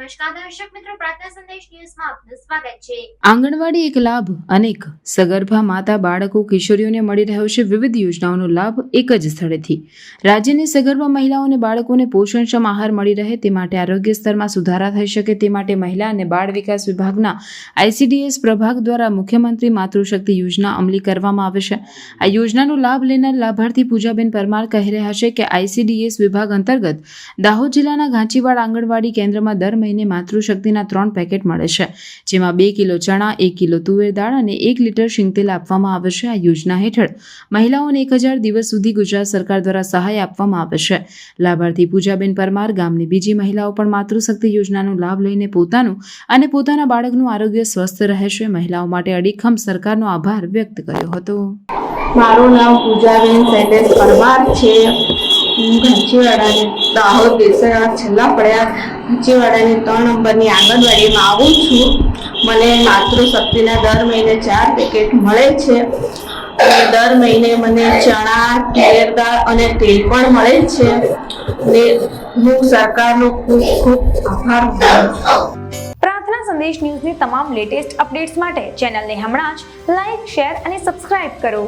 નમસ્કાર દર્શક મિત્રો, પ્રાર્થના સંદેશ ન્યૂઝમાં આપનું સ્વાગત છે। આંગણવાડી એક લાભ અનેક સગર્ભા માતા બાળકો કિશોરીઓને મળી રહ્યો છે વિવિધ યોજનાઓનો લાભ એક જ સ્થળેથી। રાજ્યની સગર્ભા મહિલાઓ અને બાળકોને પોષણક્ષમ આહાર મળી રહે તે માટે આરોગ્ય સ્તરમાં સુધારા થઈ શકે તે માટે મહિલા અને બાળ વિકાસ વિભાગના ICDS પ્રભાગ દ્વારા મુખ્યમંત્રી માતૃશક્તિ યોજના અમલી કરવામાં આવે છે। આ યોજનાનો લાભ લેનાર લાભાર્થી પૂજાબેન પરમાર કહી રહ્યા છે કે ICDS વિભાગ અંતર્ગત દાહોદ જિલ્લાના ઘાંચીવાડ આંગણવાડી કેન્દ્રમાં દર મહિને માતૃશક્તિના 3 પેકેટ મળે છે, જેમાં 2 કિલો ચણા, 1 કિલો તુવેર દાળ અને 1 લીટર શીંગતેલ આપવામાં આવે છે। આ યોજના હેઠળ મહિલાઓને 1000 દિવસ સુધી ગુજરાત સરકાર દ્વારા સહાય આપવામાં આવે છે। લાભાર્થી પૂજાબેન પરમાર ગામની બીજી મહિલાઓ પણ માતૃશક્તિ યોજનાનો લાભ લઈને પોતાનું અને પોતાના બાળકનું આરોગ્ય સ્વસ્થ રહે છે। મહિલાઓ માટે અડીખમ સરકારનો આભાર વ્યક્ત કર્યો હતો। મારું નામ પૂજાબેન શૈલેષ પરમાર છે। હું ઘાંચીવાડાની દાહોદ દેસરા છેલ્લા પડ્યા ઘાંચીવાડાની 3 નંબરની આંગણવાડીમાં આવું છું। મને માતૃશક્તિના દર મહિને 4 પેકેટ મળે છે અને દર મહિને મને ચણા, તુવેર દાળ અને તેલ પણ મળે છે અને હું સરકારનો ખૂબ ખૂબ આભાર માનું છું। પ્રાર્થના સંદેશ ન્યૂઝની તમામ લેટેસ્ટ અપડેટ્સ માટે ચેનલને હમણાં જ લાઈક, શેર અને સબસ્ક્રાઇબ કરો।